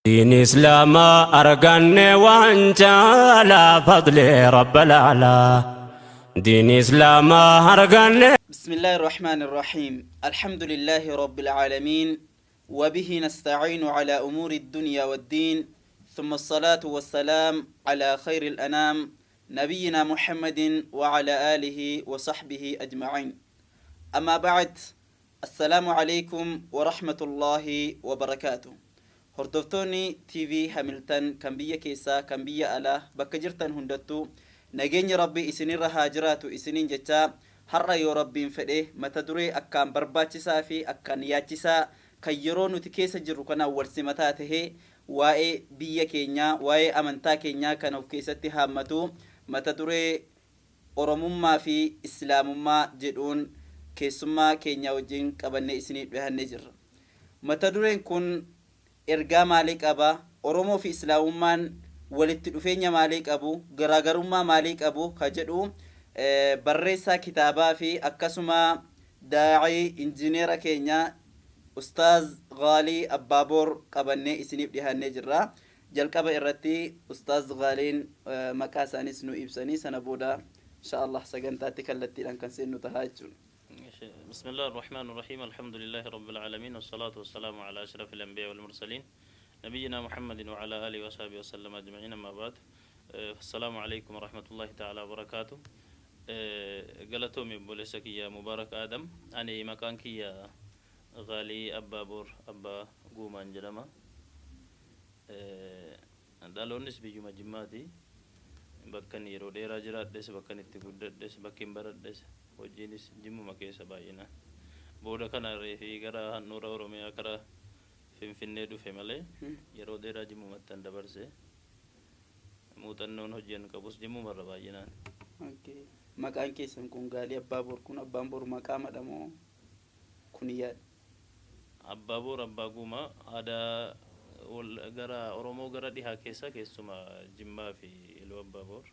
دين إسلام أرغن وانجالا فضل رب العلا دين إسلام أرغن. بسم الله الرحمن الرحيم. الحمد لله رب العالمين وبه نستعين على أمور الدنيا والدين ثم الصلاة والسلام على خير الأنام نبينا محمد وعلى آله وصحبه أجمعين. أما بعد، السلام عليكم ورحمة الله وبركاته. هردفتوني Tv Hamiltan كان بيا كيسا كان بيا ألا بكجرتن هندتو نجين ربي إسنين رهاجراتو إسنين جتا هرّا يو ربي فده متدري أكان برباتشسا في أكان ياتشسا كيرونو تكيسا جروكنا ورسمتاته واي بيا كينيا واي أمنتا كينيا كانوا كيسا تهامتو متدري Oromummaafi Islaamummaa jedhuun keessummaa keenya wajjin qabannee isiniif dhiyaannee jirra. Mata dureen kun ergaa maalii qaba? Oromoo fi Islaamummaan walitti dhufeenya maalii qabu? Garaagarummaa maalii qabu? Ka jedhu barreessaa kitaabaa fi akkasuma daa'ii injineera keenya Ustaaz Gaalii Abbaaboor qabannee isiniif dhiyaannee jirra. Jalqaba irratti Ustaaz Gaaliin maqaa isaanis nu ibsanii sana booda إن شاء الله سجنتاتك التي لن كنسين تهاجون. بسم الله الرحمن الرحيم. الحمد لله رب العالمين والصلاة والسلام على أشرف الأنبياء والمرسلين نبينا محمد وعلى آله وصحبه وسلم أجمعين. أما بعد، السلام عليكم ورحمة الله تعالى وبركاته. قالتهم بولسك يا مبارك آدم أنا مكانك يا غالي أبابور أبا قومان جرما دالون نسبي جمع جماتي bakkan yeroo dheeraa jiraadhes bakkan itti guddadhes bakkin baradhes hojiinis jimmuma keessa baay'ina booda kana reefi gara handhuura Oromiyaa kara Finfinnee dhufe malee yeroo dheeraa jimmumattan dabarse muuxannoon hojiin qabus jimmumarra baay'inaan. Maqaan keessan kun Gaalii Abbaaboor kun abbaan boru maqaa madhamoo kuniyyaa? Abbaaboor abbaa guumaa aadaa gara Oromoo gara dhihaa keessa keessuma Jimmaa fi Iluu Abbaaboor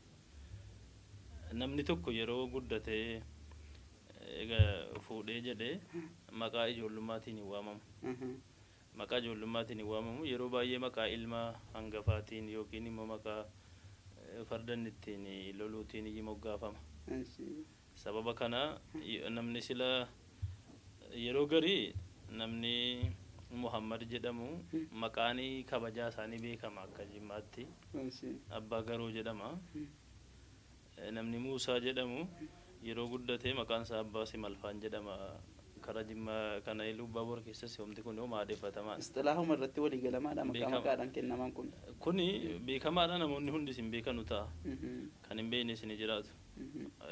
namni tokko yeroo guddatee fuudhee jedhee maqaa ijoollummaatiin hin waamamu. Maqaa ijoollummaatiin hin waamamu. Yeroo baay'ee maqaa ilmaa hangafaatiin yookiin immoo maqaa fardan ittiin loluutiin moggaafama. Sababa kana namni sila yeroo garii namni Muhammad jedhamu maqaani kabajaa isaanii beekama akka Jimmaatti. Abbaa Garoo jedhama. Namni Muusaa jedhamu yeroo guddatee maqaan isaa Abbaa Simalfaan jedhama. Kara Jimmaa kana Iluu Abbaaboor keessatti homti kun maadeffatamaa. Istilaahuma irratti walii galamaadha maqaadhaan kennaman kun. Kuni beekamaadha, namoonni hundi isin beekanu ta'a. Kan hin beeknes ni jiraatu.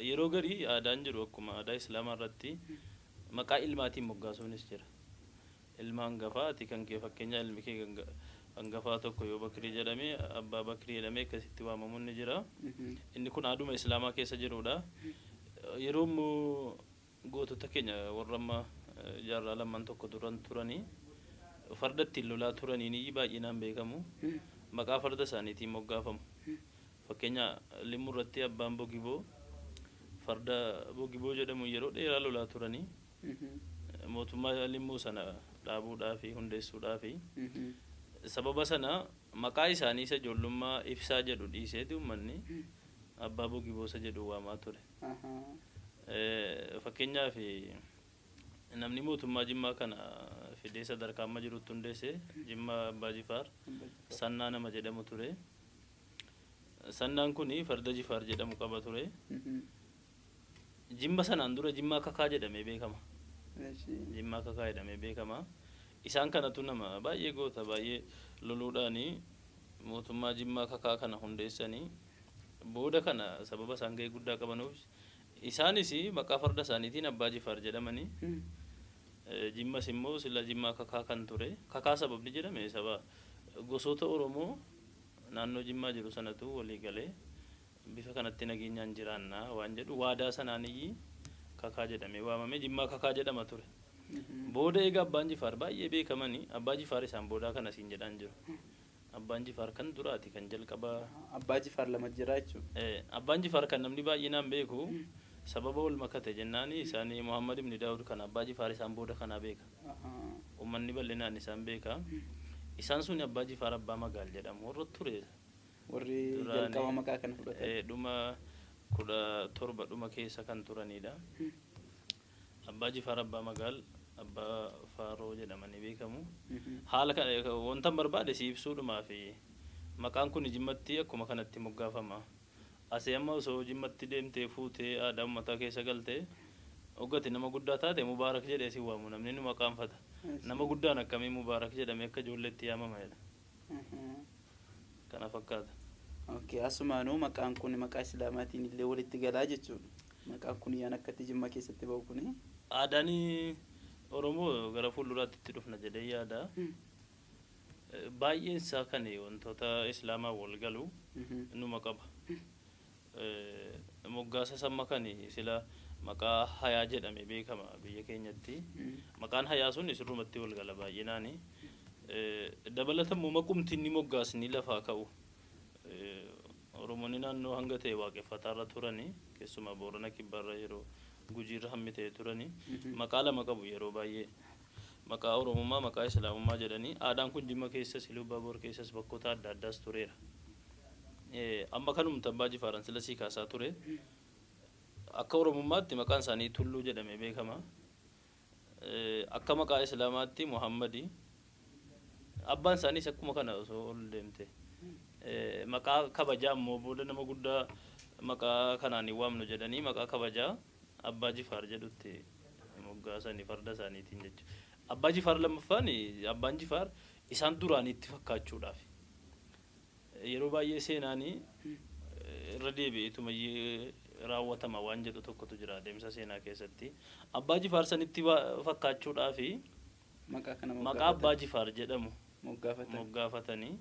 Yeroo garii aadaan jiru akkuma aadaa Islaamaa irratti maqaa ilmaatiin moggaasuunis jira. Ilma hangafaati kan kee fakkeenya ilmi kee hangafaa tokko yoo Bakrii jedhamee abbaa Bakrii jedhamee akkasitti waamamuun ni jira. Inni kun aaduma Islaamaa keessa jirudha. Yeroo gootota keenya warra amma jaarraa lamaan tokko duran turanii farda ittiin lolaa turaniin baay'inaan beekamu. Maqaa farda isaaniitiin moggaafamu. Fakkeenya Limmurratti abbaan Bogiboo farda Bogiboo jedhamu yeroo dheeraa lolaa turanii mootummaa Limmuu sana dhaabuudhaa fi hundeessuudhaa fi sababa sana maqaa isaanii isa ijoollummaa ibsaa jedhu dhiiseeti uummanni abbaa Bogiboosa jedhu waamaa ture. Fakkeenyaaf namni mootummaa Jimmaa kana fidee sadarkaa amma jirutti hundeesse Jimmaa Abbaa Jifaar Sannaa nama jedhamu ture. Sannaan kun farda Jifaar jedhamu qaba ture. Jimma sanaan dura Jimmaa Kakaa jedhamee beekama. Jimmaa Kakaa jedhamee beekama. Isaan kanatu nama baay'ee goota baay'ee loluudhaani mootummaa Jimmaa Kakaa kana hundeessanii booda kana sababa isaan gahee guddaa qabanuuf isaanis maqaa farda isaaniitiin Abbaa Jifaar jedhamanii Jimmas immoo sila Jimmaa Kakaa kan ture. Kakaa sababni jedhame saba gosoota Oromoo naannoo Jimmaa jiru sanatu walii galee bifa kanatti nageenyaan jiraannaa waan jedhu waadaa sanaanii Kakaa jedhamee waamame Jimmaa Kakaa jedhama ture. Booda egaa Abbaan Jifaar baay'ee beekamanii Abbaa Jifaar isaan booda kana siin jedhaan jiru. Abbaan Jifaar kan duraati kan jalqaba. Abbaa Jifaar lama jira jechuudha. Abbaan Jifaar kan namni baay'inaan beeku sababa wal makate jennaani isaanii Muhammad ibn Daawud kan Abbaa Jifaar isaan booda kana beeka. Uummanni bal'inaan isaan beeka. isaan sun abbaa jifaar abbaa magaal jedhamu warra ture warri jalqaba maqaa kana fudhatan dhuma 17 dhuma keessa kan turanidha. abbaa jifaar abbaa magaal abbaa faaroo jedhamanii beekamu. haala kana wanta barbaade si ibsuudhumaa fi maqaan kun jimmatti akkuma kanatti moggaafama. asii amma osoo jimmatti deemtee fuutee aadaa uummataa keessa galtee oggati nama guddaa taate mubaarak jedhee si waamu namni nu maqaanfata. nama guddaan akkamii mubaarak jedhamee akka ijoolleetti yaamama jedha. kana fakkaata. Okay, asumaanuu maqaan kun maqaa islaamaatiin illee walitti galaa jechuudha. maqaan kun yaan akkatti jimma keessatti ba'u kuni aadaan Oromoo gara fuulduraatti itti dhufna jedhee yaada. baay'een isaa kan wantoota islaamaa wal galu numa qaba. moggaasa samma kan sila maqaa hayaa jedhame beekama biyya keenyatti. maqaan hayaa sun sirrumatti wal gala baay'inaani. dabalatammoo maqumti inni moggaasni lafaa ka'u. Oromoonni naannoo hanga ta'e waaqeffataarra turani keessumaa Boorana Kibbaarra yeroo Gujiirra hammi ta'e turani maqaa lama qabu yeroo baay'ee. maqaa Oromummaa maqaa Islaamummaa jedhanii aadaan kun Jimma keessas Ilubaaboor keessas bakkoota adda addaas tureera. amma kanumta abbaa jifaaran sila sii kaasaa ture. akka Oromummaatti maqaan isaanii Tulluu jedhame beekama. akka maqaa Islaamaatti Muhammadi. abbaan isaaniis akkuma kana osoo ol deemte maqaa kabajaa ammoo booda nama guddaa maqaa kanaan waamnu jedhanii maqaa kabajaa abbaa jifaar jedhutti moggaasanii farda isaaniitiin jechuudha. abbaa jifaar lammaffaan abbaan jifaar isaan duraan itti fakkaachuudhaaf yeroo baay'ee seenaanii irra deebi'eetuma raawwatama waan jedhu tokkotu jira deemsa seenaa keessatti. abbaa jifaar sanitti fakkaachuudhaaf maqaa abbaa jifaar jedhamu moggaafatanii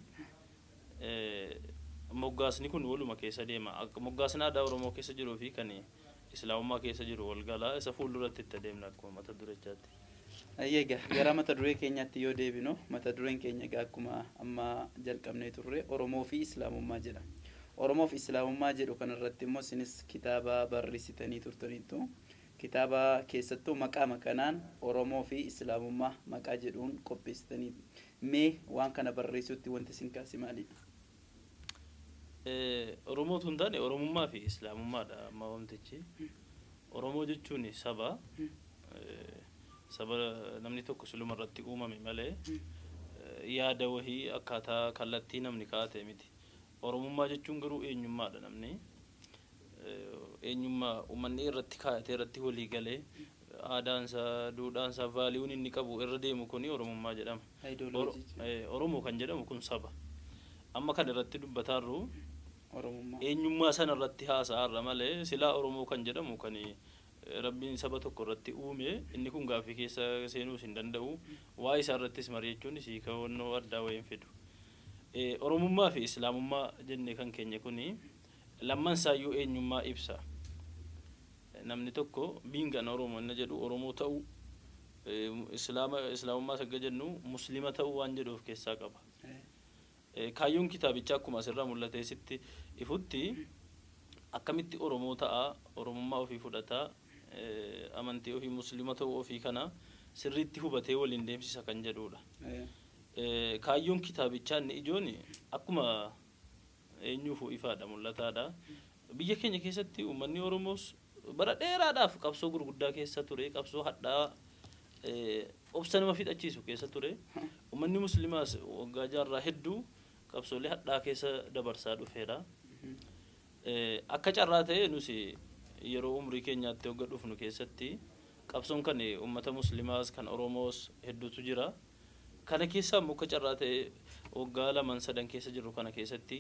moggaasni kun waluma keessa deema. moggaasni aadaa Oromoo keessa jiruu fi kan Islaamummaa keessa jiru wal galaa isa fuulduratti itti adeemna akkuma mata durechaatti. Ayyeega gara mata duree keenyaatti yoo deebinu mata dureen keenya akkuma amma jalqabnee turre Oromoo fi Islaamummaa jedha. Oromoo fi Islaamummaa jedhu kanarratti immoo isinis kitaaba barreessitanii turtaniitu. kitaaba keessattuu maqaa kanaan Oromoo fi Islaamummaa maqaa jedhuun qopheessitanii mee waan kana barreessutti wanti isin kaasi maalidha? Oromoo tun taane Oromummaa fi Islaamummaadha amma wantichi. Oromoo jechuun saba namni tokko suluma irratti uumame malee yaada wahii akkaataa kallattii namni kaa'ate miti. Oromummaa jechuun garuu eenyummaadha namni. eenyummaa uummanni irratti kaa'ate irratti walii galee aadaansaa duudhaansaa vaaliyuun inni qabu irra deemu kuni Oromummaa jedhama. Oromoo kan jedhamu kun saba. amma kan irratti dubbataarru eenyummaa sana irratti haasa'arra malee silaa Oromoo kan jedhamu kan rabbiin saba tokko irratti uume inni kun gaaffii keessa seenuu hin danda'u. waa isaa irrattis mari'achuun isii kawannoo addaa wayiin fidu. Oromummaa fi Islaamummaa jennee kan keenya kuni lamman saayyuu eenyummaa ibsa. namni tokko biingan Oromoo inni jedhu Oromoo ta'u Islaamummaa sagga jennu muslima ta'u waan jedhuuf keessaa qaba. kaayyoon kitaabichaa akkuma asirraa mul'ate sitti ifutti akkamitti Oromoo ta'a Oromummaa ofii fudhataa amantii ofii muslima ta'u ofii kana sirriitti hubatee waliin deemsisa kan jedhudha. kaayyoon kitaabichaa inni ijoon akkuma eenyuufuu ifaadha mul'ataadha. biyya keenya keessatti uummanni Oromoos bara dheeraadhaaf qabsoo gurguddaa keessa ture. qabsoo hadhaa obsa nama fixachiisu keessa ture. uummanni muslimaas waggaa jaarraa hedduu qabsoolee hadhaa keessa dabarsaa dhufeera. akka carraa ta'e nus yeroo umrii keenyaatti wagga dhufnu keessatti qabsoon kan uummata muslimaas kan Oromoos hedduutu jira. kana keessa immoo akka carraa ta'e waggaa 2-3 keessa jiru kana keessatti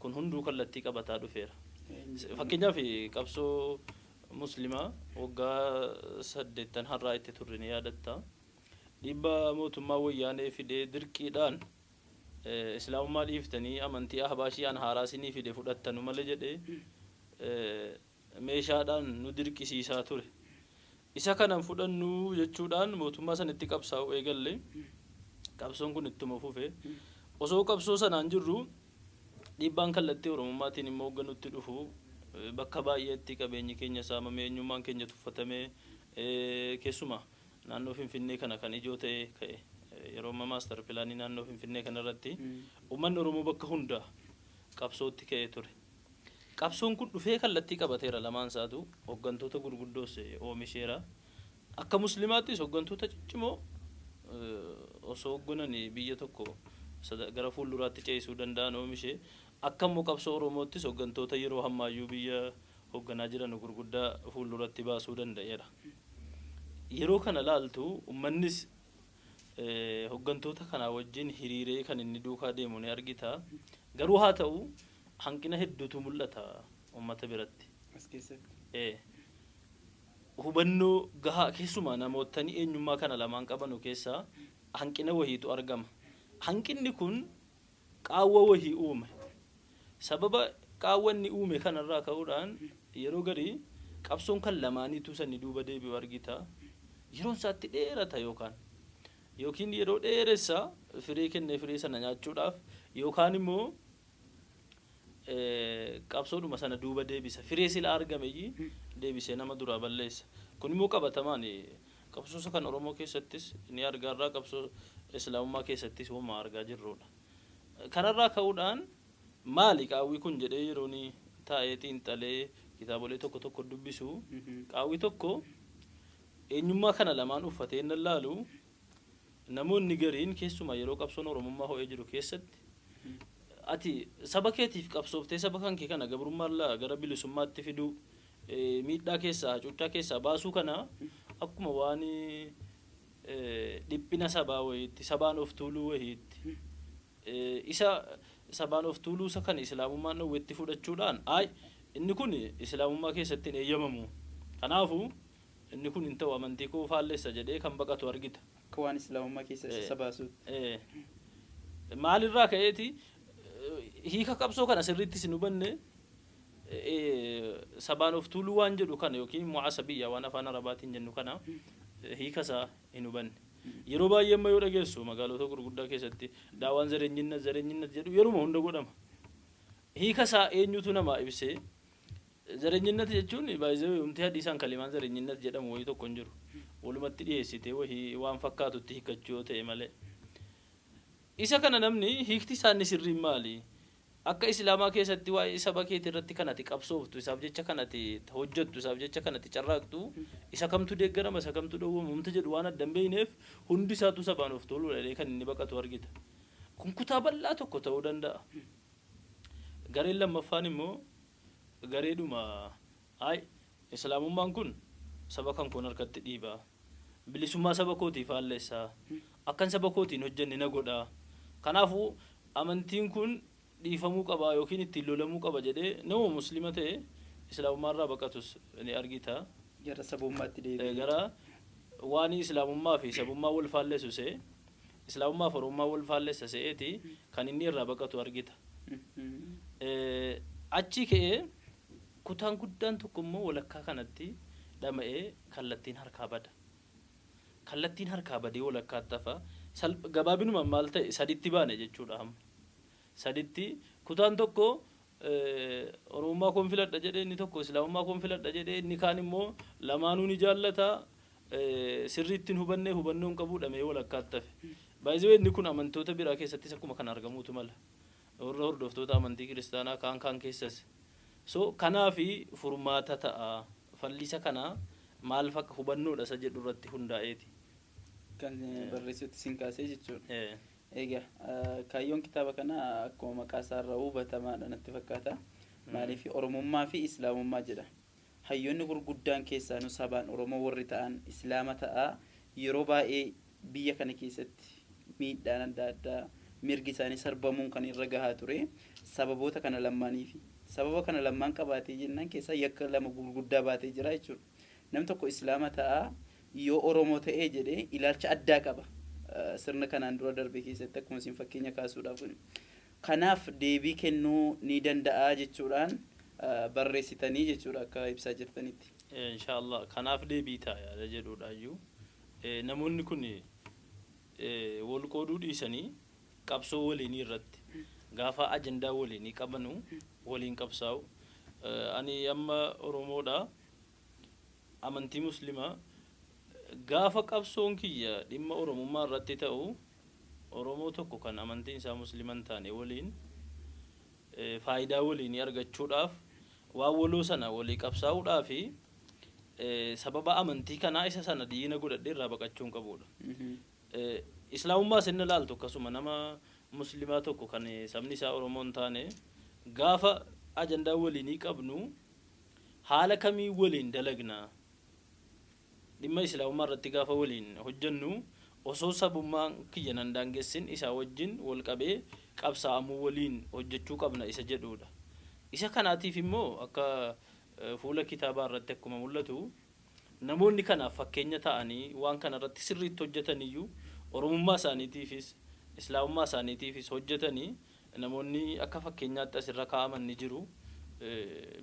kun hunduu kallattii qabataa dhufeera. fakkeenyaaf qabsoo muslimaa waggaa 8 har'aa itti turre ni yaadatta. dhiibbaa mootummaa wayyaanee fidee dirqiidhaan Islaamummaa dhiiftanii amantii ahbaashii an haaraasinii fide fudhattanu malee jedhee meeshaadhaan nu dirqisiisaa ture. isa kanan fudhannu jechuudhaan mootummaa sanitti qabsaa'u eegalle qabsoon kun ittuma fufe. osoo qabsoo sanaan jirru dhiibbaan kallattii Oromummaatiin immoo hoogganutti dhufu bakka baay'eetti qabeenyi keenya saamamee eenyummaan keenya tuffatamee keessumaa naannoo Finfinnee kana kan ijoo ta'e ka'e yeroo amma maastar pilaanii naannoo Finfinnee kanarratti uummanni Oromoo bakka hundaa qabsootti ka'ee ture. Qabsoon kun dhufee kallattii qabateera lamaan isaatu hooggantoota gurguddoos oomisheera. Akka muslimaattis hooggantoota ciccimoo osoo hooggananii biyya tokko gara fuulduraatti ceesisuu danda'an oomishee akka immoo qabsoo Oromoottis hooggantoota yeroo hammaayyuu biyya hoogganaa jiran gurguddaa fuulduratti baasuu danda'eera. Yeroo kana laaltu uummannis hooggantoota kanaa wajjin hiriiree kan inni duukaa deemu ni argita. Garuu haa ta'u hanqina hedduutu mul'ata uummata biratti. Hubannoo gahaa keessumaa namootni eenyummaa kana lamaan qabanu keessaa hanqina wahiitu argama. Hanqinni kun qaawwa wahii uume. Sababa qaawwanni uume kanarraa ka'uudhaan yeroo garii qabsoon kan lamaaniitu sanni duuba deebi'u argita. Yeroon isaatti dheerata yookiin yeroo dheeressa firee kennee firee sana nyaachuudhaaf yookaan immoo qabsoodhuma sana duuba deebisa. Firee sila argameyyii deebisee nama duraa balleessa. Kun immoo qabatamaan qabsoo kan Oromoo keessattis ni argaarraa qabsoo Islaamummaa keessattis uumaa argaa jirrudha. Kanarraa ka'uudhaan maali qaawwi kun jedhee yeroon taa'ee xiinxalee kitaabolee tokko dubbisu qaawwi tokko eenyummaa kana lamaan uffatee nan laalu namoonni gariin keessumaa yeroo qabsoon Oromummaa ho'ee jiru keessatti ati saba keetiif qabsooftee saba kan kee kana gabrummaarraa gara bilisummaatti fiduu miidhaa keessaa hacuuccaa keessaa baasuu kana akkuma waan dhiphina sabaa wayiitti sabaan of tuuluu wayiitti isa sabaan of tuuluu isa kan Islaamummaan dhowwetti fudhachuudhaan inni kun Islaamummaa keessatti hin eeyyamamu. Kanaafuu inni kun hin ta'u amantii koo faalleessa jedhee kan baqatu argita. Akka waan Islaamummaa keessa isa baasuutti. Maalirraa ka'eeti hiika qabsoo kana sirriitti sin hubanne sabaan of tuuluu waan jedhu kana yookiin mu'asabiyyaa waan afaan Arabaatiin jennu kana hiika isaa hin hubanne. Yeroo baay'ee amma yoo dhageessu magaalota gurguddaa keessatti daawaan zareenyinna jedhu yeruma hunda godhama. Hiika isaa eenyutu nama ibsee zareenyinnati jechuun baay'ee humti hadiisaan kalimaan zareenyinnati jedhamu wayii tokko hin jiru. Walumatti dhiyeessitee wahii waan fakkaatutti hiikachuu yoo ta'e malee. Isa kana namni hiikti isaanii sirriin maali? Akka Islaamaa keessatti waa'ee saba keetii irratti kanatti qabsooftu isaaf jecha kanatti hojjettu isaaf jecha kanatti carraaqtu isa kamtu deeggarama isa kamtu dhowwamu humti jedhu waan adda hin beekneef hundi isaatu sabaan of tuuluudha kan inni baqatu argita. Kun kutaa bal'aa tokko ta'uu danda'a. Gareen lammaffaan immoo gareedhuma Islaamummaan kun saba kan kun harkatti dhiibaa. Bilisummaa saba kootii faalleessaa. Akkan saba kootiin hojjenne na godhaa. Kanaafuu amantiin kun dhiifamuu qaba yookiin ittiin lolamuu qaba jedhee nama muslima ta'e Islaamummaarraa baqatus ni argita. Gara sabummaatti deebi'ee. Gara waan Islaamummaa fi sabummaa wal faalleessu se'e Islaamummaa fi Oromummaa wal faalleessa se'eeti kan inni irraa baqatu argita. Achi ka'ee kutaan guddaan tokko immoo walakkaa kanatti dhama'ee kallattiin harkaa bada. Kallattiin harkaa badee walakkaatti hafa. Gabaabinuma maal ta'e saditti baane jechuudha amma. Saditti kutaan tokko Oromummaa koon filadha jedhee inni tokko Islaamummaa koon filadha jedhee inni kaan immoo lamaanuu ni jaallata sirriitti hubannee hubannoon qabuudha mee walakkaatti hafe. Baay'ee inni kun amantoota biraa keessattis akkuma kan argamuutu mala. Warra hordoftoota amantii kiristaanaa kaan keessas. So kanaafi furmaata ta'a. Fallisa kana maal fakka hubannoodha isa jedhu irratti hundaa'eeti. Kan barreessuutti sin kaasee jechuudha. Egaa kaayyoon kitaaba kana akkuma maqaa isaarraa hubatamaadha natti fakkaata. Maaliif Oromummaa fi Islaamummaa jedha. Hayyoonni gurguddaan keessaa nu sabaan Oromoo warri ta'an Islaama ta'a. Yeroo baay'ee biyya kana keessatti miidhaan adda addaa mirgi isaanii sarbamuun kan irra gahaa ture. Sababoota kana lamaaniif sababa kana lamaan qabaatee jennaan keessaa yakka lama gurguddaa baatee jira jechuudha. Nam tokko Islaama ta'a yoo Oromoo ta'ee jedhee ilaalcha addaa qaba. Sirna kanaan dura darbee keessatti akkuma isin fakkeenya kaasuudhaaf. Kanaaf deebii kennuu ni danda'a jechuudhaan barreessitanii jechuudha akka ibsaa jirtanitti. Inshallah kanaaf deebii ta'a jedhuudhaayyuu namoonni kun wal qooduu dhiisanii qabsoo waliinii irratti gaafa ajandaa waliinii qabanu waliin qabsaa'u. Ani amma Oromoodha amantii muslimaa gaafa qabsoon kiyya dhimma Oromummaa irratti ta'u Oromoo tokko kan amantiin isaa musliman taane waliin faayidaa waliin argachuudhaaf waan waloo sana walii qabsaa'uudhaaf sababa amantii kanaa isa sana diina godhadhee irraa baqachuun qabudha. Islaamummaa sinna laaltu akkasuma nama muslimaa tokko kan sabni isaa Oromoon taane gaafa ajandaa waliinii qabnu haala kamii waliin dalagna dhimma islaamummaa irratti gaafa waliin hojjennu osoo sabummaan kiyya nan daangessin isaa wajjin wal qabee qabsaa'amuu waliin hojjechuu qabna isa jedhudha. Isa kanaatiif immoo akka fuula kitaabaa irratti akkuma mul'atu namoonni kanaaf fakkeenya ta'anii waan kana irratti sirriitti hojjetaniyyuu oromummaa isaaniitiifis islaamummaa isaaniitiifis hojjetanii namoonni akka fakkeenyaatti asirra kaa'aman ni jiru.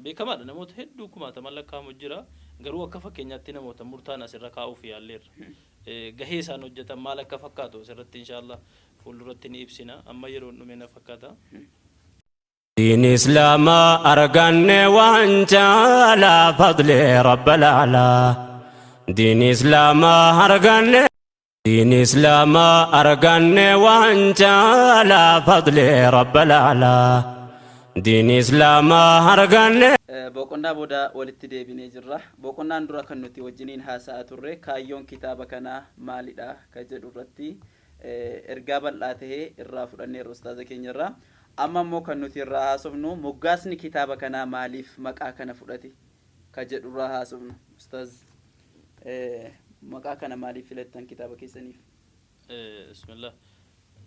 Beekamaadha namoota hedduu kumaataman lakkaa'amu jira garuu akka fakkeenyaatti namoota murtaan asirra kaa'uuf yaalleerra. Gahee isaan hojjetan maal akka fakkaatu asirratti inshaallah fuulduratti ni ibsina amma yeroo dhume na fakkaata. دين إسلام أرغن وانجالا فضل رب العلا دين إسلام أرغن دين إسلام أرغن وانجالا فضل رب العلا دين إسلام أرغن boqonnaa booda walitti deebinee jirra. Boqonnaan dura kan nuti wajjiniin haasa'aa turre kaayyoon kitaaba kanaa maalidha ka jedhu irratti ergaa bal'aa ta'ee irraa fudhanneerra ustaaza keenya irraa. Amma immoo kan nuti irraa haasofnu moggaasni kitaaba kanaa maaliif maqaa kana fudhate ka jedhu irraa haasofnu. Ustaaz maqaa kana maaliif filattan kitaaba keessaniif? Bismillah.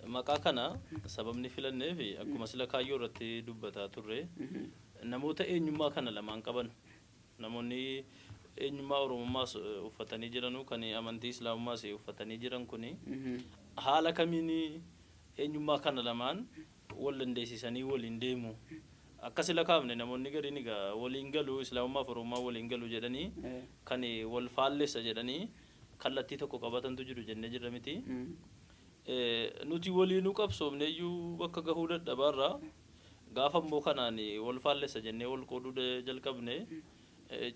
Maqaa kana sababni filanneef akkuma sila kaayyoo irratti dubbataa turre namoota eenyummaa kana lamaan qaban namoonni eenyummaa oromummaas uffatanii jiranu kan amantii islaamummaas uffatanii jiran kuni haala kamiin eenyummaa kana lamaan wal dandeessisanii waliin deemu akka sila kaafne namoonni gariin egaa waliin galu islaamummaa fi oromummaa waliin galu jedhanii kan wal faallessa jedhanii kallattii tokko qabatantu jiru jennee jirra miti. Nuti waliinuu qabsoomneeyyuu bakka gahuu dadhabaarraa gaafa immoo kanaan wal faallessa jennee wal qooduu jalqabne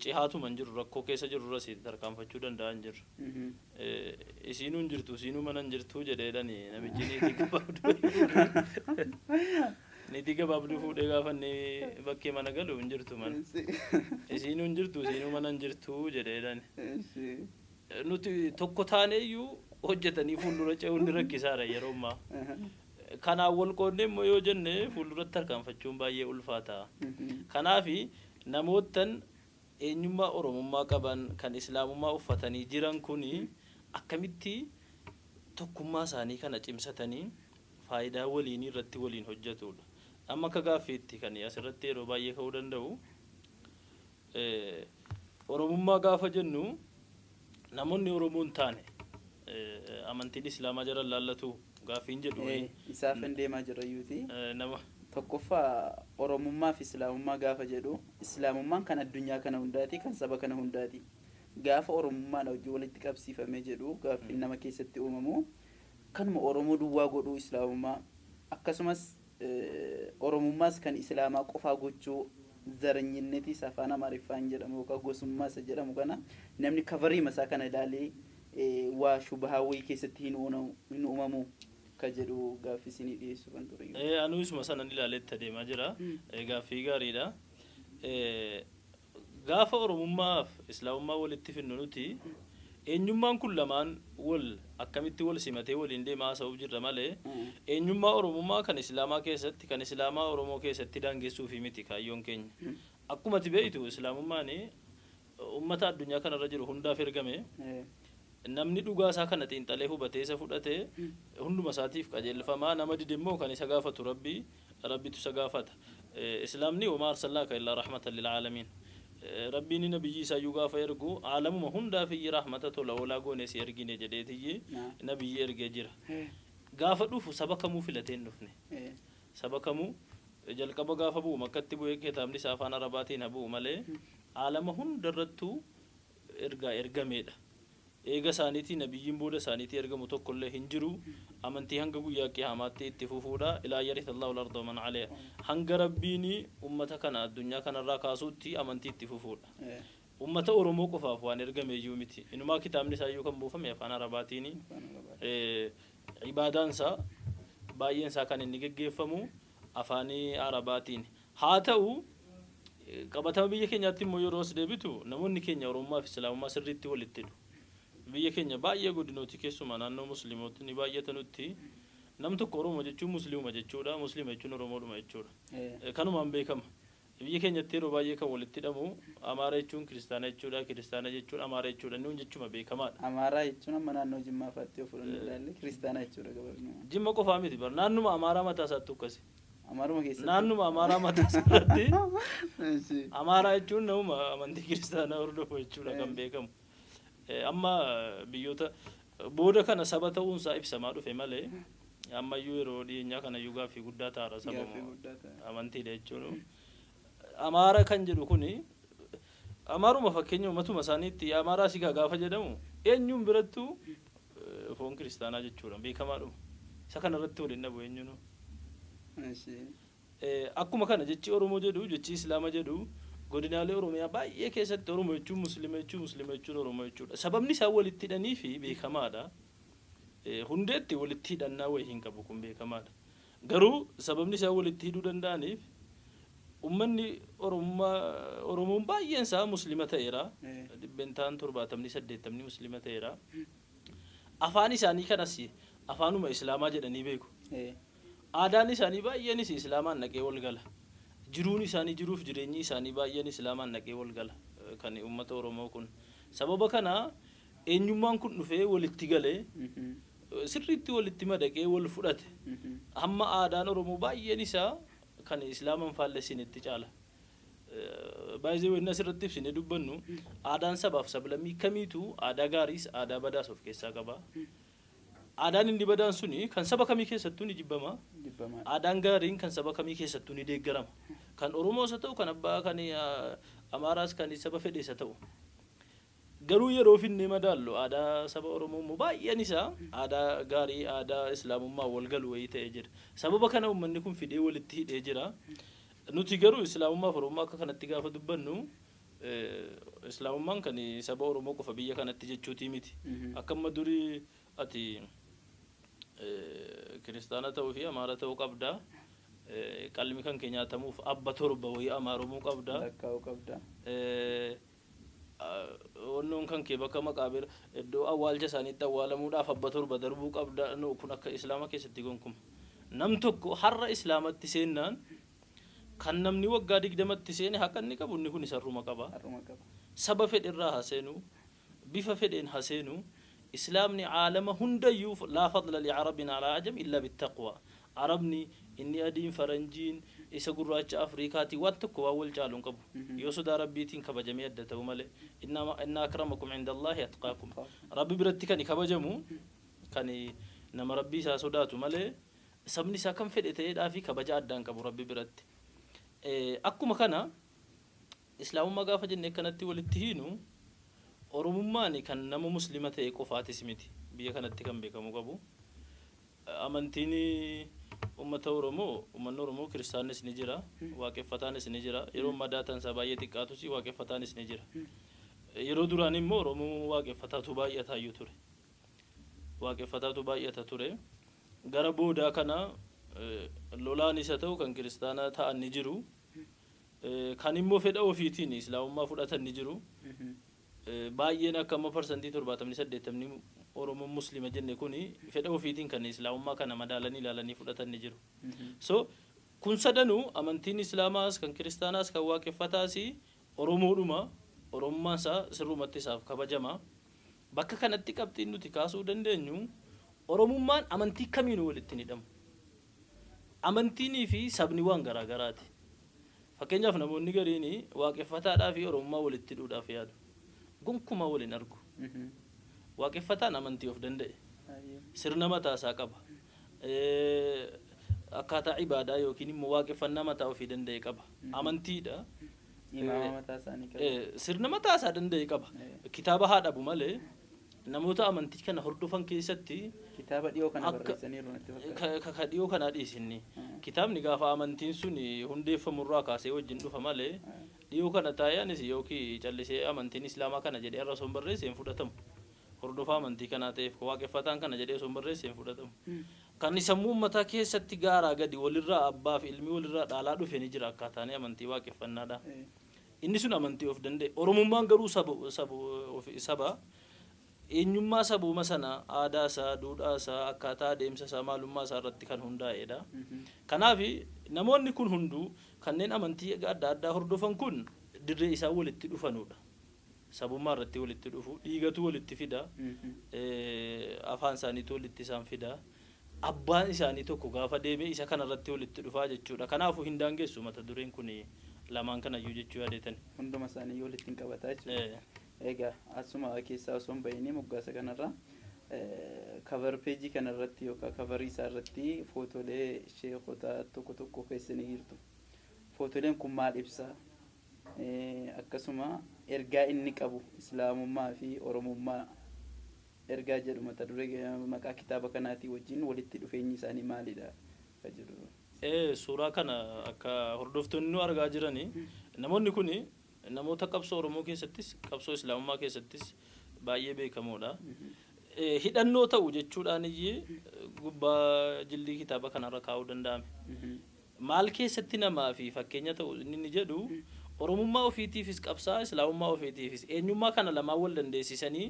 cihaatuman jiru rakkoo keessa jiru irras tarkaanfachuu danda'an jiru. Isiinuu hin jirtu isiinuu mana hin jirtu jedheedhani namichi niitii gabaabduu fuudhee gaafanne bakkee mana galu hin jirtu mana. Isiinuu hin jirtu isiinuu mana hin jirtu jedheedhani. Nuti tokko taaneeyyuu hojjetanii fuuldura ce'uun rakkisaadha yeroo ammaa. Kanaan wal qoodnee immoo yoo jenne fuulduratti tarkaanfachuun baay'ee ulfaata. Kanaaf namootan eenyummaa oromummaa qaban kan islaamummaa uffatanii jiran kuni akkamitti tokkummaa isaanii kana cimsatanii faayidaa waliinii irratti waliin hojjetudha. Amma akka gaaffiitti kan asirratti yeroo baay'ee ka'uu danda'u oromummaa gaafa jennu namoonni oromoon taane amantiin islaamaa jaran laallatu gaafiin jedhu isaaf hin deemaa jirayyuuti. Nama tokkoffaa oromummaa fi islaamummaa gaafa jedhu islaamummaan kan addunyaa kana hundaati kan saba kana hundaati. Gaafa oromummaan hojii walitti qabsiifamee jedhu gaaffiin nama keessatti uumamu kanuma oromoo duwwaa godhuu islaamummaa akkasumas oromummaas kan islaamaa qofaa gochuu zaranyinnetis afaan amaariffaan jedhamu yookaan gosummaa isa jedhamu kana namni kabarii masaa kana ilaalee waa shubahaawwii keessatti hin uumamu ka jedhu gaaffii isinii dhiyeessu kan ture. Anuu isuma sanan ilaaleetti adeemaa jira. Gaaffii gaariidha. Gaafa oromummaa fi islaamummaa walitti finnu nuti eenyummaan kun lamaan wal akkamitti wal simatee waliin deemaa haasa'uuf jirra malee eenyummaa oromummaa kan islaamaa keessatti kan islaamaa oromoo keessatti daangessuuf miti kaayyoon keenya. Akkuma ati beektu islaamummaan ummata addunyaa kanarra jiru hundaaf ergame. Namni dhugaa isaa kana xiinxalee hubatee isa fudhatee hunduma isaatiif qajeelfamaa nama didimmoo kan isa gaafatu rabbitu isa gaafata. Islaamni wama arsalnaaka illaa rahmatan lil aalamiin. Rabbiin nabiyyi isaa yoo gaafa ergu aalamuma hundaaf rahmata tola oolaa goone si ergine jedheetiyyi nabiyyi ergee jira. Gaafa dhufu saba kamuu filatee hin dhufne. Saba kamuu jalqaba gaafa bu'u makkatti bu'ee kitaabni isaa afaan arabaatiin bu'u malee aalama hundarrattuu ergameedha. Eega isaaniitii nabiyyiin booda isaaniitii ergamu tokkollee hin jiru amantii hanga guyyaa qiyaamaatti itti fufuudha ilaa yarith Allahu al-ardha man alayha hanga rabbiin ummata kana addunyaa kanarraa kaasuutti amantii itti fufuudha. Ummata oromoo qofaaf waan ergameeyyuu miti inumaa kitaabni isaa kan buufame afaan arabaatiin ibaadaansa baay'een isaa kan inni geggeeffamu afaanii arabaatiin haa ta'u qabatama biyya keenyaatti immoo yeroo as deebitu namoonni keenya Oromummaa fi Islaamummaa sirriitti walitti hidhu biyya keenya baay'ee godinooti keessumaa naannoo musliimooti ni baay'atanutti nam tokko Oromoo jechuun musliima jechuudha musliima jechuun Oromoodhuma jechuudha kanumaan beekama biyya keenyatti yeroo baay'ee kan walitti hidhamu Amaara jechuun kiristaana jechuudha kiristaana jechuun Amaara jechuudha inni jechuma beekamaadha Amaara jechuun amma naannoo Jimmaa fa'aatti of fudhannee ilaalle kiristaana jechuudha gabaabinuma Jimma qofaa miti bar naannuma Amaaraa mataa isaatti akkasi Amaaruma keessatti naannuma Amaaraa mataa isaatti Amaara jechuun nama amantii kiristaanaa hordofu jechuudha kan beekamu amma biyyoota booda kana saba ta'uunsaa ibsamaa dhufe malee ammayyuu yeroo dhiyeenyaa kana yuugaa fi guddaa taara saba amantiidha jechuudha Amaara kan jedhu kuni Amaaruma fakkeenya uummatuma isaaniitti Amaaraa si gaafa jedhamu eenyuun birattu foon kiristaanaa jechuudha beekamaadhuma isa kana irratti waliin dhabu eenyuun akkuma kana jechi Oromoo jedhu jechi Islaama jedhu godinaalee Oromiyaa baay'ee keessatti Oromoo jechuun Musliima jechuun Oromoo jechuudha sababni isaa walitti hidhanii fi beekamaadha hundeetti walitti hidhannaa wayii hin qabu kun beekamaadha garuu sababni isaa walitti hidhuu danda'aniif ummanni Oromoon baay'een isaa Musliima ta'eera dhibbentaan 70-80 Musliima ta'eera afaan isaanii kanas afaanuma Islaamaa jedhanii beeku aadaan isaanii baay'eenis Islaamaan naqee wal gala jiruun isaanii jiruuf jireenyi isaanii baay'een Islaamaan naqee wal gala kan uummata Oromoo kun sababa kana eenyummaan kun dhufee walitti galee sirriitti walitti madaqee wal fudhate amma aadaan Oromoo baay'een isaa kan Islaaman faallesinitti caala baay'ee wanna sirriitti ibsine dubbannu aadaan sabaaf sablammii kamiitu aadaa gaariis aadaa badaas of keessaa qaba aadaan inni badaan suni kan saba kamii keessattuu ni jibbama aadaan gaariin kan saba kamii keessattuu ni deeggarama kan Oromoos ta'u kan abbaa kan Amaaraas kan saba fedhees ta'u garuu yeroo finne madaallu aadaa saba Oromoo baay'een isaa aadaa gaarii aadaa Islaamummaa wal galu wayii ta'ee jira sababa kana uummanni kun fidee walitti hidhee jira nuti garuu Islaamummaa fi Oromoo akka kanatti gaafa dubbannu Islaamummaan kan saba Oromoo qofa biyya kanatti jechuutii miti akkamma durii ati kiristaana ta'uu fi Amaara ta'uu qabda qalmi kan keenyaatamuuf abba torba wayii Amaarumuu qabda onnoon kan kee bakka maqaabira iddoo awwaalcha isaaniitti awwaalamuudhaaf abba torba darbuu qabda kun akka Islaama keessatti gonkuma nam tokko har'a Islaamatti seennaan kan namni waggaa 20tti seene haqa inni qabu inni kun isarruma qaba saba fedherraa haseenu bifa fedheen haseenu إسلامني عالم هنديو لا فضل لعرب على عجم إلا بالتقوى عربني إني أدين فرنجين إسا قراج أفريكاتي واتكو أول جالون قبو يوسد ربيتين كبا جميع الدتو مالي إن أكرمكم عند الله أتقاكم ربي برتي كاني كبا جمو كاني نما ربي ساسوداتو مالي سبني ساكم فدئتي دافي كبا جادان قبو ربي برتي أكو مكانا إسلام ما قافة جنة كانت والاتهينو Oromummaani kan nama muslima ta'e qofaatis miti biyya kanatti kan beekamu qabu amantiin ummata Oromoo ummanni Oromoo kiristaanis ni jira waaqeffataanis ni jira yeroo madaatan isaa baay'ee xiqqaatus waaqeffataanis ni jira yeroo duraan immoo Oromoo waaqeffataatu baay'ata ture gara boodaa kana lolaan isa ta'u kan kiristaana ta'an ni jiru kan immoo fedha ofiitiin Islaamummaa fudhatan ni jiru baay'een akka amma persentii 78 Oromoo muslima jenne kuni fedha ofiitiin kan Islaamummaa kana madaalanii ilaalanii fudhatan ni jiru so kun sadanu amantiin Islaamaas kan kiristaanaas kan waaqeffataas Oromoodhuma Oromummaan isaa sirrumatti isaaf kabajama bakka kanatti qabxiin nuti kaasuu dandeenyu Oromummaan amantii kamiinuu walitti hidhamu amantiinii fi sabni waan garaa garaati fakkeenyaaf namoonni gariin waaqeffataadhaa fi Oromummaa walitti hidhuudhaaf yaadu gonkuma waliin argu waaqeffataan amantii of danda'e sirna mataa isaa qaba akkaataa ibaadaa yookiin immoo waaqeffannaa mataa ofii danda'e qaba amantiidha imaama mataa isaanii qaba sirna mataa isaa danda'e qaba kitaaba haa dhabu malee namoota amantii kana hordofan keessatti kitaaba dhiyoo kana barreessaniiru natti fakkaata ka dhiyoo kana dhiisinni kitaabni gaafa amantiin sun hundeeffamurraa kaasee wajjin dhufa malee dhiyoo kana taayaanis yookiin callisee amantiin Islaamaa kana jedhee irra son barreessee hin fudhatamu hordofaa amantii kanaa ta'eef waaqeffataan kana jedhee son barreessee hin fudhatamu kan sammuu uummataa keessatti gaaraa gadi walirraa abbaa fi ilmi walirraa dhaalaa dhufe ni jira akkaataan amantii waaqeffannaadha. Inni sun amantii of danda'e. Oromummaan garuu saba eenyummaa sabuma sana aadaa isaa, duudhaa isaa, akkaataa adeemsa isaa, maalummaa isaa irratti kan hundaa'edha. Kanaaf namoonni kun hunduu kanneen amantii adda addaa hordofan kun dirree isaa walitti dhufanudha. Sabummaa irratti walitti dhufu, dhiigatu walitti fida, afaan isaaniitu walitti isaan fida. Abbaan isaanii tokko gaafa deeme isa kana irratti walitti dhufaa jechuudha. Kanaafuu hin daangessu mata dureen kun lamaan kanayyuu jechuu yaadetan. Hunduma isaanii walitti hin qabataa jechuudha. Egaa asuma keessaa osoo hin bahinee moggaasa kanarra cover page kanarratti yookaan coverii isaa irratti footoolee sheekota tokko keessanii jirtu. Footooleen kun maal ibsa? Akkasuma ergaa inni qabu Islaamummaa fi Oromummaa ergaa jedhu mata duree maqaa kitaaba kanaatii wajjin walitti dhufeenyi isaanii maalidha ka jedhu. Suuraa kana akka hordoftoonni nu argaa jiranii namoonni kun namoota qabsoo Oromoo keessattis qabsoo Islaamummaa keessattis baay'ee beekamoodha. Hidhannoo ta'u jechuudhaan iyyee gubbaa jildii kitaaba kanarra kaa'uu danda'ame. Maal keessatti namaa fi fakkeenya ta'u inni jedhu Oromummaa ofiitiifis qabsaa Islaamummaa ofiitiifis eenyummaa kana lamaan wal dandeessisanii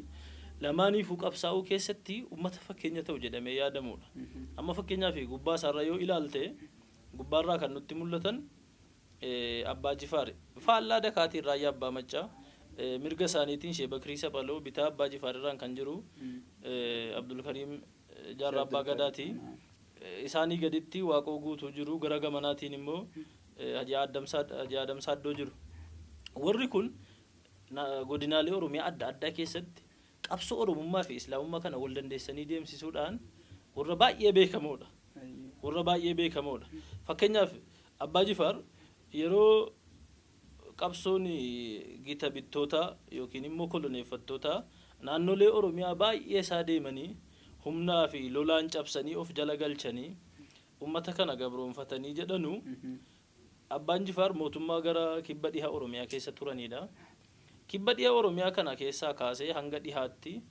lamaaniifuu qabsaa'uu keessatti uummata fakkeenya ta'u jedhamee yaadamudha. Amma fakkeenyaaf gubbaa isaarra yoo ilaalte gubbaarraa kan nutti mul'atan Abbaa Jifaar faallaa dakaatii raayyaa Abbaa Maccaa mirga isaaniitiin Shee Bakrii Saphaloo bitaa Abbaa Jifaar irraan kan jiru Abdul Kariim Jaarraa Abbaa Gadaati. Isaanii gaditti waaqoo guutuu jiru gara gamanaatiin immoo Hajii Adamsaa Addoo jiru. Warri kun godinaalee Oromiyaa adda addaa keessatti qabsoo Oromummaa fi Islaamummaa kana wal dandeessanii deemsisuudhaan warra baay'ee beekamoodha. Fakkeenyaaf Abbaa Jifaar yeroo qabsoon gita bittoota yookiin immoo koloneeffattoota naannolee Oromiyaa baay'ee isaa deemanii humnaa fi lolaan cabsanii of jala galchanii uummata kana gabroonfatanii jedhanu Abbaan Jifaar mootummaa gara kibba dhiha Oromiyaa keessa turanidha. Kibba dhiha Oromiyaa kana keessaa kaasee hanga dhihaatti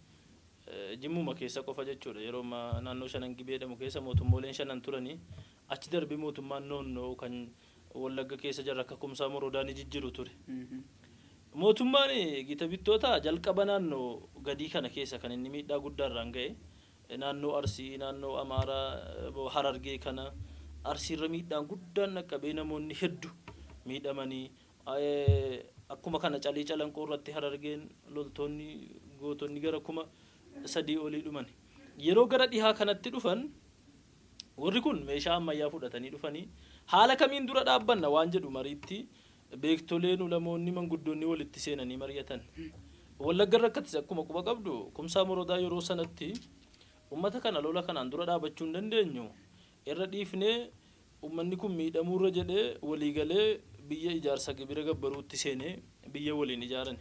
jimmuma keessa qofa jechuudha. Yeroo naannoo shanan gibee jedhamu keessa mootummooleen shanan turanii achi darbii mootummaan noonnoo kan Wallagga keessa jarra akka Kumsaa Moroodaan jijjiiru ture. Mootummaan gita bittoota jalqaba naannoo gadii kana keessa kan inni miidhaa guddaarraan ga'e naannoo Arsii, naannoo Amaaraa, Harargee kana Arsiirra miidhaan guddaan naqqabee namoonni hedduu miidhamanii akkuma kana calii calanqoo irratti Harargeen loltoonni gootonni gara 3,000 olii dhuman. Yeroo gara dhihaa kanatti dhufan warri kun meeshaa ammayyaa fudhatanii dhufanii haala kamiin dura dhaabbanna waan jedhu mariitti beektoleen ulamoonni manguddoonni walitti seenanii mari'atan. Wallagga rakkattis akkuma quba qabdu Kumsaa Moroodaa yeroo sanatti uummata kana lola kanaan dura dhaabachuu hin dandeenyu. Irra dhiifnee uummanni kun miidhamuurra jedhee walii galee biyya ijaarsa gibira gabbaruutti seenee biyya waliin ijaaran.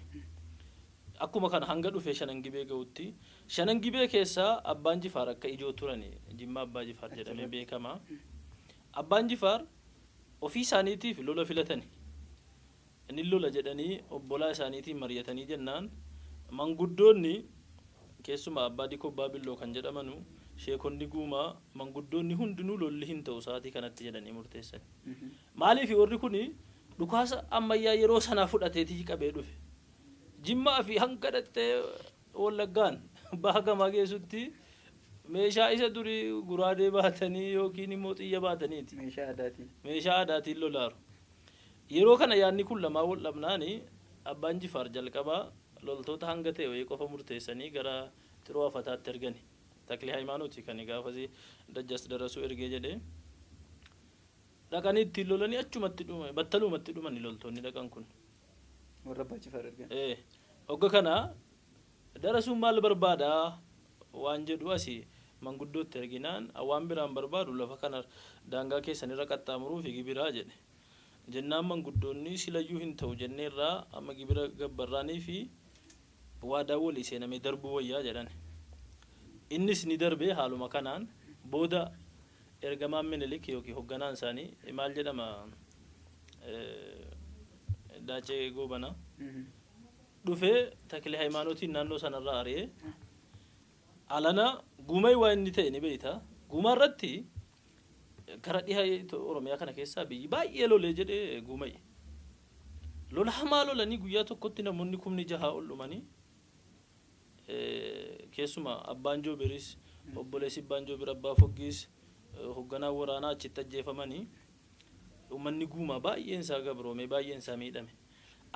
Akkuma kana hanga dhufe shanan gibee ga'utti shanan gibee keessaa Abbaan Jifaar akka ijoo turani Jimma Abbaa Jifaar jedhamee beekama. Abbaan Jifaar ofii isaaniitiif lola filatani. Inni lola jedhanii obbolaa isaaniitiin mari'atanii jennaan manguddoonni keessumaa Abbaa Dikoo Baabiloo kan jedhamanu sheekonni guumaa manguddoonni hundinuu lolli hin ta'u sa'aatii kanatti jedhanii murteessan. Maaliif warri kun dhukaasa ammayyaa yeroo sanaa fudhateetii qabee dhufe. Jimmaa fi hanga dhattee Wallaggaan baha gamaa geessutti meeshaa isa durii guraadee baatanii yookiin immoo xiyya baataniiti. Meeshaa aadaatiin lolaaru. Yeroo kana yaadni kun lamaa wal dhabnaani Abbaan Jifaar jalqabaa loltoota hanga ta'e wayii qofa murteessanii gara Tiroo Afataatti ergani. Taklee Hayimaanooti kan gaafasi Dajjas Darasuu ergee jedhee dhaqanii ittiin lolanii achumatti dhume battalumatti dhumani loltoonni dhaqan kun. Warra Abbaa Jifaar ergan. Hogga kana Darasuun maal barbaada waan jedhu asii manguddootti erginaan waan biraan barbaadu lafa kana daangaa keessanirra qaxxaamuruu fi gibiraa jedhe. Jennaan manguddoonni silayyuu hin ta'u jenneerraa amma gibira gabbarraanii fi waadaa walii seenamee darbuu wayyaa jedhan. Innis ni darbee haaluma kanaan booda ergamaan Minilik yookiin hoogganaan isaanii maal jedhama Daacee Goobana dhufee Taklee Hayimaanootiin naannoo sanarraa ari'ee alana gumay waa inni ta'e ni beeyta Gumaa irratti gara dhihaa Oromiyaa kana keessaa biyyi baay'ee lolee jedhee gumaye. Lola hamaa lolanii guyyaa tokkotti namoonni 6,000 ol dhumanii keessuma abbaan Joobiris obboleessi abbaan Joobir abbaa Foggiis hogganaa waraanaa achitti ajjeefamanii uummanni gumaa baay'een isaa gabroome baay'een isaa miidhame.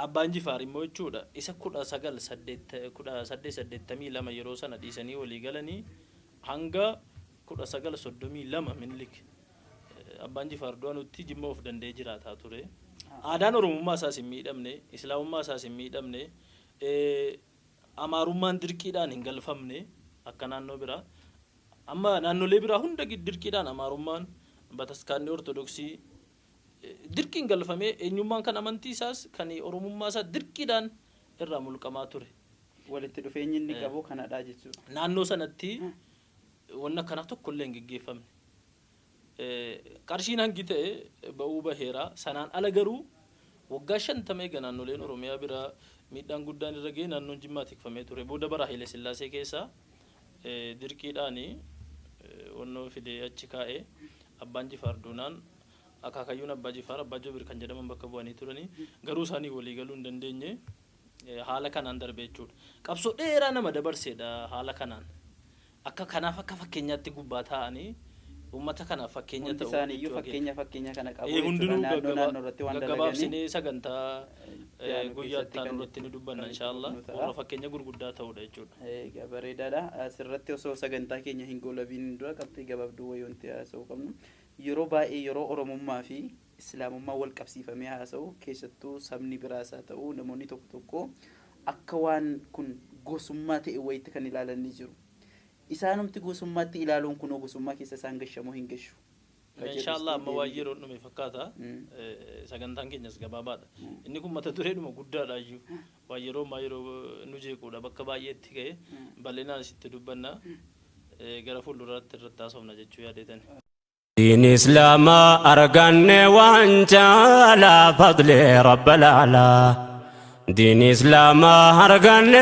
Abbaan Jifaar immoo jechuudha isa 1982 yeroo sana dhiisanii walii galanii hanga 1932 Minilik abbaan Jifaar du'anutti Jimma of danda'ee jiraataa ture. Aadaan Oromummaa isaas hin miidhamne, Islaamummaa isaas hin miidhamne, Amaarummaan dirqiidhaan hin galfamne akka naannoo biraa. Amma naannolee biraa hunda dirqiidhaan Amaarummaan bataskaanni Ortodoksii dirqiin galfamee eenyummaan kan amantii isaas kan Oromummaa isaa dirqiidhaan irraa mulqamaa ture. Walitti dhufeenyi inni qabu kanadha jechuudha. Naannoo sanatti wanna kana tokko illee hin geggeeffamne. Qarshiin hangi ta'e ba'uu baheera sanaan ala garuu waggaa 50 eega naannoleen Oromiyaa biraa miidhaan guddaan irra ga'e naannoon Jimmaa tikfamee ture. Booda bara Haile Sillaasee keessa dirqiidhaan wannoo fidee achi kaa'ee abbaan Jifaar duunaan akaakayyuun abbaa Jifaar abbaa Joobir kan jedhaman bakka bu'anii turanii garuu isaanii walii galuu hin dandeenye haala kanaan darbee jechuudha. Qabsoo dheeraa nama dabarseedha haala kanaan. Akka kanaaf akka fakkeenyaatti gubbaa taa'anii ummata kana fakkeenya ta'u isaaniiyyuu fakkeenya kana qabu hundinuu naannoo irratti waan gabaabsinee sagantaa guyyaatti irratti ni dubbanna inshallah warra fakkeenya gurguddaa ta'udha jechuudha. Bareedaadha. Asirratti osoo sagantaa keenya hin goolabiin dura qabxii gabaabduu wayoonti haasa'uu qabnu yeroo baay'ee yeroo Oromummaa fi Islaamummaa wal qabsiifamee haasa'u keessattuu sabni biraas haa ta'u namoonni tokko akka waan kun gosummaa ta'e wayitti kan ilaalanii jiru. Isaanumti gosummaatti ilaaluun kun gosummaa keessa isaan gashamoo hin gashu. Inshallah amma waa yeroo dhume fakkaata sagantaan keenyas gabaabaadha. Inni kun mata dureedhuma guddaadha iyyuu waa yeroo nu jeequudha bakka baay'eetti ka'e bal'inaan sitti dubbanna gara fuulduraatti irratti haasofna jechuu yaadeetan. دين إسلام أرغن وانجالا فضل رب العلا دين إسلام أرغن